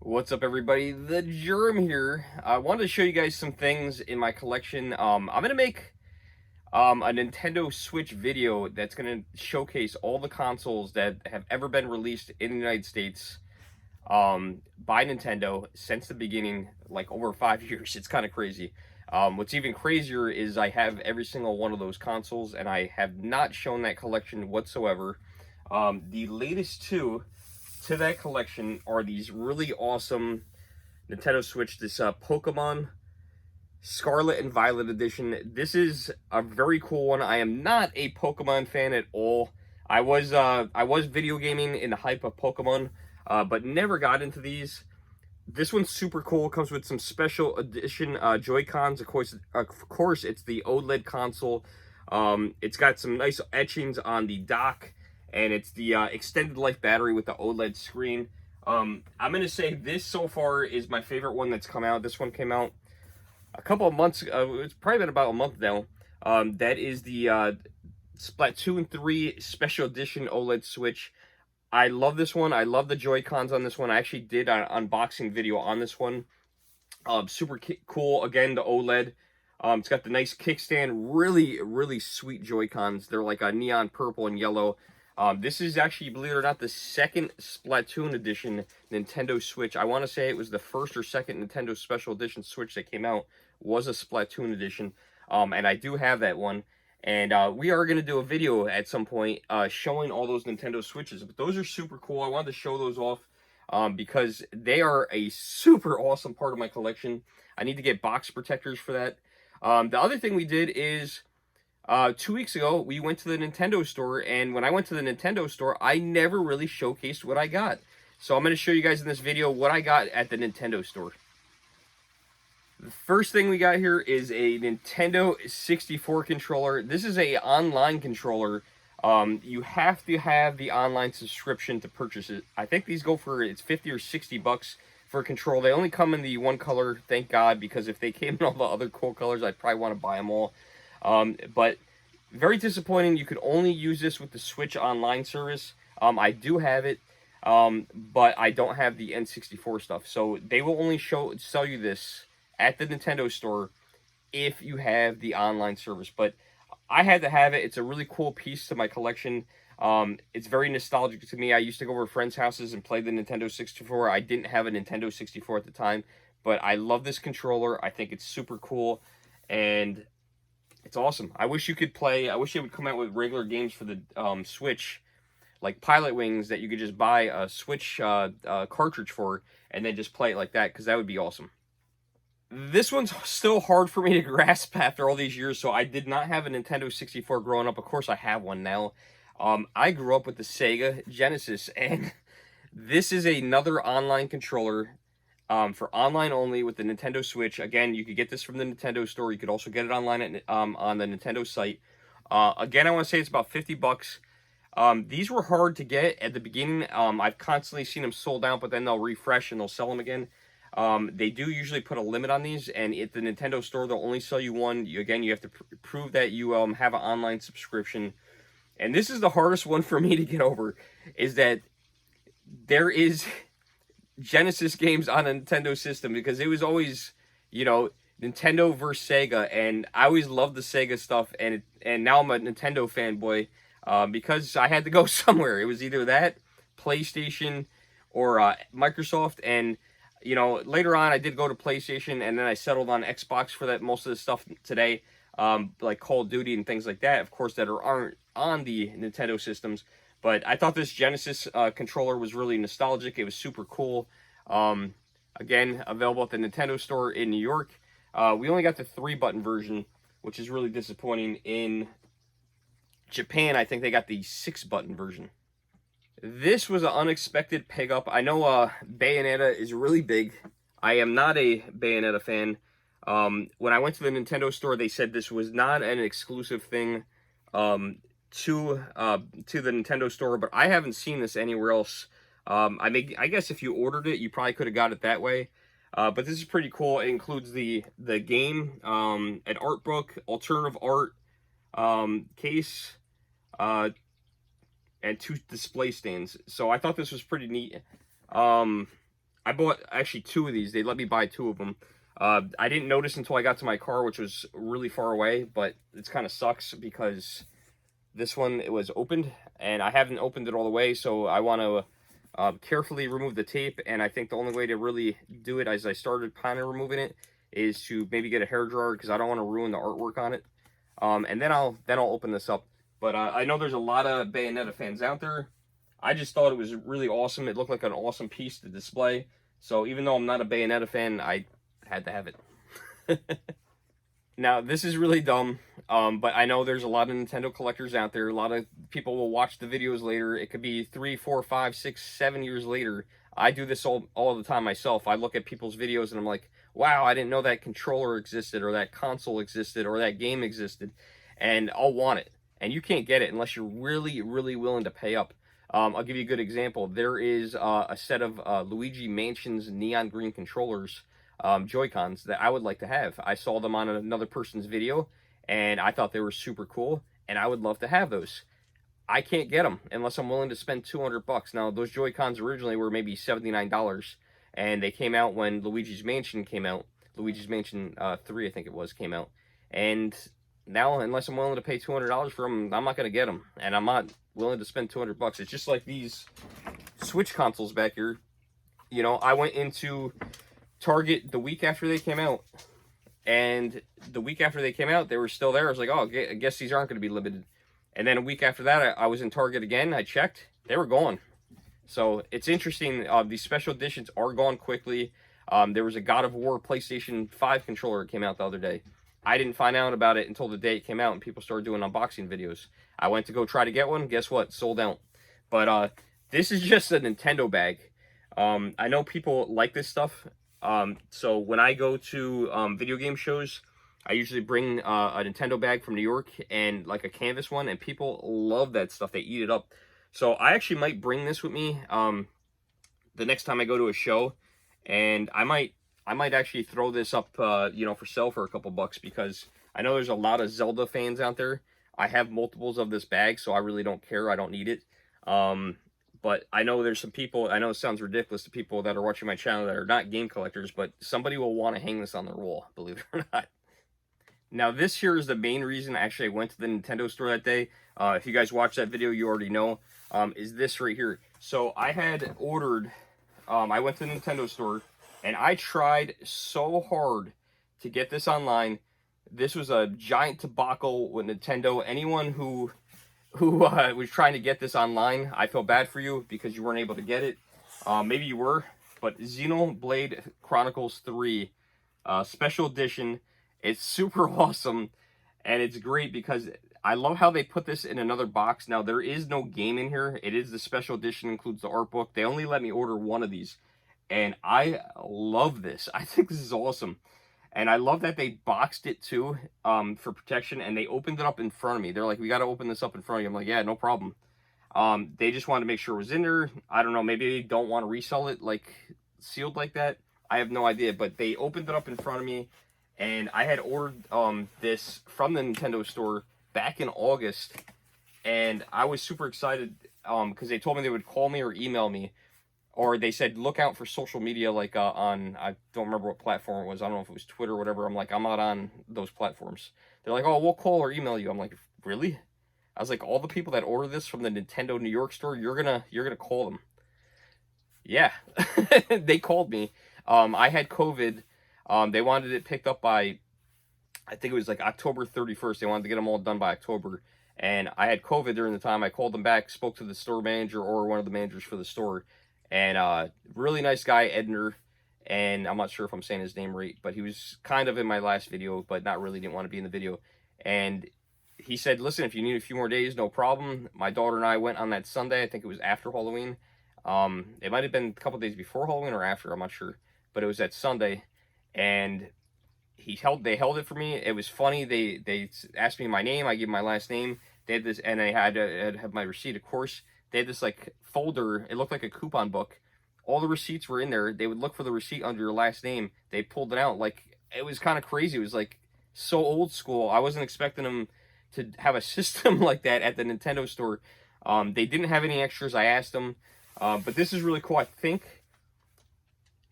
What's up, everybody? The Germ here. I wanted to show you guys some things in my collection. I'm gonna make a Nintendo Switch video that's gonna showcase all the consoles that have ever been released in the United States by Nintendo since the beginning, like over 5 years. It's kind of crazy. What's even crazier is I have every single one of those consoles, and I have not shown that collection whatsoever. The latest two to that collection are these really awesome Nintendo Switch, this Pokemon Scarlet and Violet edition. This is a very cool one. I am not a Pokemon fan at all. I was video gaming in the hype of Pokemon, but never got into these. This one's super cool. It comes with some special edition Joy-Cons. Of course, it's the OLED console. It's got some nice etchings on the dock, and it's the extended life battery with the OLED screen. I'm going to say this so far is my favorite one that's come out. This one came out a couple of months ago. It's probably been about a month now. That is the Splatoon 3 Special Edition OLED Switch. I love this one. I love the Joy-Cons on this one. I actually did an unboxing video on this one. Super cool. Again, the OLED. It's got the nice kickstand. Really sweet Joy-Cons. They're like a neon purple and yellow. This is actually, believe it or not, the second Splatoon edition Nintendo Switch. I want to say it was the first or second Nintendo Special Edition Switch that came out was a Splatoon edition. And I do have that one. And we are going to do a video at some point showing all those Nintendo Switches. But those are super cool. I wanted to show those off because they are a super awesome part of my collection. I need to get box protectors for that. The other thing we did is 2 weeks ago, we went to the Nintendo Store. And when I went to the Nintendo Store, I never really showcased what I got. So I'm going to show you guys in this video what I got at the Nintendo Store. The first thing we got here is a Nintendo 64 controller. This is a online controller. You have to have the online subscription to purchase it. I think these go for, it's 50 or 60 bucks for a controller. They only come in the one color, thank God, because if they came in all the other cool colors, I'd probably want to buy them all. But very disappointing. You could only use this with the Switch online service. I do have it, but I don't have the N64 stuff. So they will only sell you this at the Nintendo Store if you have the online service. But I had to have it. It's a really cool piece to my collection. It's very nostalgic to me. I used to go over to friends' houses and play the Nintendo 64. I didn't have a Nintendo 64 at the time, but I love this controller. I think it's super cool, and it's awesome. I wish you could play. I wish it would come out with regular games for the Switch, like Pilot Wings, that you could just buy a Switch cartridge for and then just play it like that, because that would be awesome. This one's still hard for me to grasp after all these years, so I did not have a Nintendo 64 growing up. Of course, I have one now. I grew up with the Sega Genesis, and this is another online controller for online only with the Nintendo Switch. Again, you could get this from the Nintendo Store. You could also get it online at, on the Nintendo site. Again, I want to say it's about 50 bucks. These were hard to get at the beginning. I've constantly seen them sold out, but then they'll refresh and they'll sell them again. They do usually put a limit on these, and at the Nintendo Store, they'll only sell you one. Again, you have to prove that you have an online subscription. And this is the hardest one for me to get over, is that there is Genesis games on a Nintendo system, because it was always, you know, Nintendo versus Sega, and I always loved the Sega stuff, and now I'm a Nintendo fanboy because I had to go somewhere. It was either that, PlayStation, or Microsoft, and you know, later on, I did go to PlayStation, and then I settled on Xbox for that most of the stuff today, like Call of Duty and things like that, of course, that aren't on the Nintendo systems. But I thought this Genesis controller was really nostalgic. It was super cool. Again, available at the Nintendo Store in New York. We only got the 3-button version, which is really disappointing. In Japan, I think they got the 6-button version. This was an unexpected pickup. I know Bayonetta is really big. I am not a Bayonetta fan. When I went to the Nintendo Store, they said this was not an exclusive thing to the Nintendo Store, but I haven't seen this anywhere else. I guess if you ordered it, you probably could have got it that way. But this is pretty cool. It includes the game, an art book, alternative art case, and 2 display stands. So I thought this was pretty neat. I bought actually 2 of these. They let me buy 2 of them. I didn't notice until I got to my car, which was really far away, but it's kind of sucks because this one, it was opened, and I haven't opened it all the way, so I want to carefully remove the tape, and I think the only way to really do it as I started kind of removing it is to maybe get a hairdryer, because I don't want to ruin the artwork on it. And then I'll open this up. But I know there's a lot of Bayonetta fans out there. I just thought it was really awesome. It looked like an awesome piece to display. So even though I'm not a Bayonetta fan, I had to have it. Now, this is really dumb, but I know there's a lot of Nintendo collectors out there. A lot of people will watch the videos later. It could be 3, 4, 5, 6, 7 years later. I do this all the time myself. I look at people's videos and I'm like, wow, I didn't know that controller existed, or that console existed, or that game existed, and I'll want it. And you can't get it unless you're really, really willing to pay up. I'll give you a good example. There is a set of Luigi Mansion's neon green controllers, Joy-Cons, that I would like to have. I saw them on another person's video, and I thought they were super cool, and I would love to have those. I can't get them unless I'm willing to spend $200. Now, those Joy-Cons originally were maybe $79, and they came out when Luigi's Mansion came out. Luigi's Mansion 3, I think it was, came out. And now, unless I'm willing to pay $200 for them, I'm not going to get them, and I'm not willing to spend $200. It's just like these Switch consoles back here. You know, I went into Target the week after they came out, and the week after they came out, they were still there. I was like, oh, I guess these aren't going to be limited. And then a week after that, I was in Target again. I checked. They were gone. So it's interesting. These special editions are gone quickly. There was a God of War PlayStation 5 controller that came out the other day. I didn't find out about it until the day it came out and people started doing unboxing videos. I went to go try to get one. Guess what? Sold out. But this is just a Nintendo bag. I know people like this stuff. So when I go to video game shows, I usually bring a Nintendo bag from New York and like a canvas one, and people love that stuff. They eat it up. So I actually might bring this with me the next time I go to a show, and I might actually throw this up, you know, for sale for a couple bucks, because I know there's a lot of Zelda fans out there. I have multiples of this bag, so I really don't care. I don't need it. But I know there's some people, I know it sounds ridiculous to people that are watching my channel that are not game collectors, but somebody will want to hang this on their wall, believe it or not. Now, this here is the main reason actually I went to the Nintendo store that day. If you guys watched that video, you already know, is this right here. So I had ordered, I went to the Nintendo store, and I tried so hard to get this online. This was a giant debacle with Nintendo. Anyone who was trying to get this online, I feel bad for you because you weren't able to get it. Maybe you were, but Xenoblade Chronicles 3 special edition. It's super awesome, and it's great because I love how they put this in another box. Now, there is no game in here. It is the special edition, includes the art book. They only let me order one of these, and I love this. I think this is awesome. And I love that they boxed it too, for protection, and they opened it up in front of me. They're like, we got to open this up in front of you. I'm like, yeah, no problem. They just wanted to make sure it was in there. I don't know, maybe they don't want to resell it like sealed like that. I have no idea, but they opened it up in front of me, and I had ordered this from the Nintendo store back in August, and I was super excited because they told me they would call me or email me. Or they said, look out for social media, like on, I don't remember what platform it was. I don't know if it was Twitter or whatever. I'm like, I'm not on those platforms. They're like, oh, we'll call or email you. I'm like, really? I was like, all the people that order this from the Nintendo New York store, you're gonna call them. Yeah, they called me. I had COVID. They wanted it picked up by, I think it was like October 31st. They wanted to get them all done by October. And I had COVID during the time. I called them back, spoke to the store manager or one of the managers for the store. And really nice guy, Edner, and I'm not sure if I'm saying his name right, but he was kind of in my last video, but not really, didn't want to be in the video. And he said, listen, if you need a few more days, no problem. My daughter and I went on that Sunday. I think it was after Halloween. It might have been a couple days before Halloween or after, I'm not sure. But it was that Sunday, and they held it for me. It was funny. They asked me my name. I gave my last name. They had this, and I had to have my receipt, of course. They had this like folder. It looked like a coupon book. All the receipts were in there. They would look for the receipt under your last name. They pulled it out. Like, it was kind of crazy. It was like so old school. I wasn't expecting them to have a system like that at the Nintendo store. They didn't have any extras. I asked them. But this is really cool. I think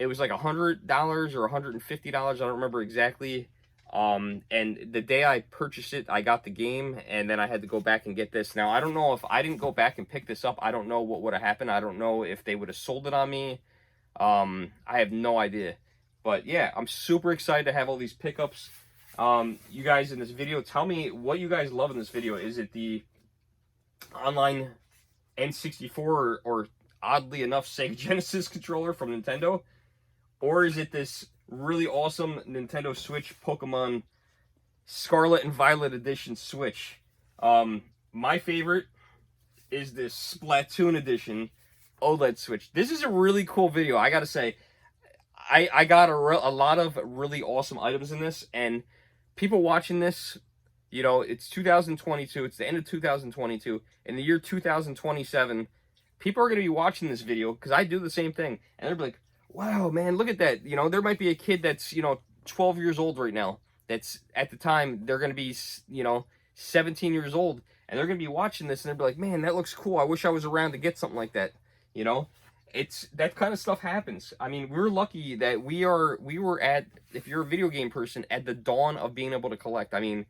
It was like $100 or $150. I don't remember exactly. And the day I purchased it, I got the game, and then I had to go back and get this. Now, I don't know if I didn't go back and pick this up. I don't know what would have happened. I don't know if they would have sold it on me. I have no idea. But yeah, I'm super excited to have all these pickups. You guys in this video, tell me what you guys love in this video. Is it the online N64 or oddly enough Sega Genesis controller from Nintendo? Or is it this really awesome Nintendo Switch Pokemon Scarlet and Violet Edition Switch? My favorite is this Splatoon Edition OLED Switch. This is a really cool video, I gotta say. I got a lot of really awesome items in this, and people watching this, you know, it's 2022, it's the end of 2022. In the year 2027, people are going to be watching this video, because I do the same thing, and they're like, wow, man, look at that. You know, there might be a kid that's, you know, 12 years old right now. That's, at the time, they're going to be, you know, 17 years old. And they're going to be watching this, and they'll be like, man, that looks cool. I wish I was around to get something like that. You know? It's, that kind of stuff happens. I mean, we're lucky that we were at, if you're a video game person, at the dawn of being able to collect. I mean,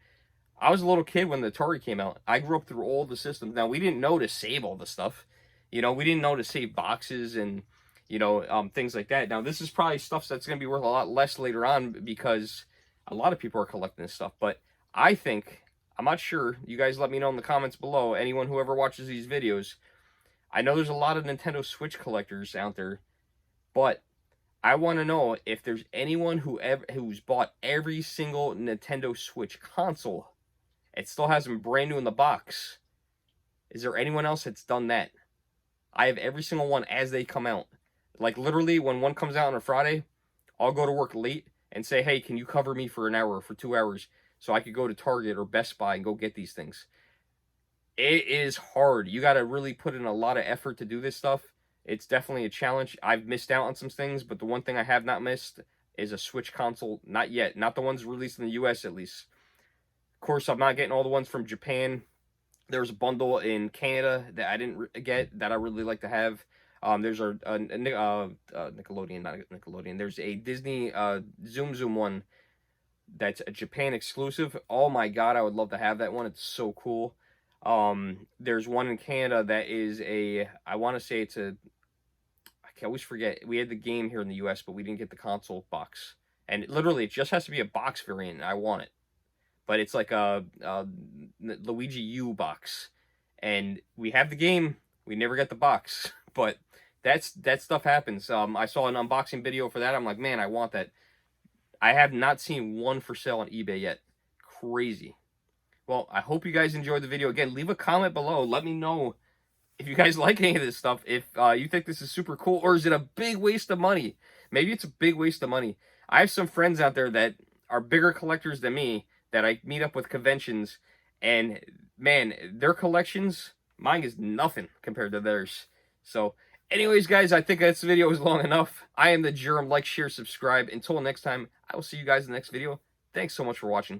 I was a little kid when the Atari came out. I grew up through all the systems. Now, we didn't know to save all the stuff. You know, we didn't know to save boxes and, you know, things like that. Now, this is probably stuff that's going to be worth a lot less later on, because a lot of people are collecting this stuff. But I think, I'm not sure, you guys let me know in the comments below, anyone who ever watches these videos. I know there's a lot of Nintendo Switch collectors out there, but I want to know if there's anyone who's bought every single Nintendo Switch console. It still has them brand new in the box. Is there anyone else that's done that? I have every single one as they come out. Like, literally, when one comes out on a Friday, I'll go to work late and say, hey, can you cover me for an hour or for 2 hours so I could go to Target or Best Buy and go get these things? It is hard. You got to really put in a lot of effort to do this stuff. It's definitely a challenge. I've missed out on some things, but the one thing I have not missed is a Switch console. Not yet. Not the ones released in the US, at least. Of course, I'm not getting all the ones from Japan. There's a bundle in Canada that I didn't get that I really like to have. There's a Nickelodeon, not Nickelodeon. There's a Disney Zoom Zoom one that's a Japan exclusive. Oh my god, I would love to have that one. It's so cool. There's one in Canada that is a, I want to say it's a, I always forget. We had the game here in the US, but we didn't get the console box. And literally, it just has to be a box variant, and I want it. But it's like a Luigi U box. And we have the game. We never get the box. But that stuff happens. I saw an unboxing video for that. I'm like, man, I want that. I have not seen one for sale on eBay yet. Crazy. Well, I hope you guys enjoyed the video. Again, leave a comment below. Let me know if you guys like any of this stuff. If you think this is super cool, or is it a big waste of money? Maybe it's a big waste of money. I have some friends out there that are bigger collectors than me that I meet up with conventions, and man, their collections, mine is nothing compared to theirs. So, anyways, guys, I think this video is long enough. I am the Germ. Like, share, subscribe. Until next time, I will see you guys in the next video. Thanks so much for watching.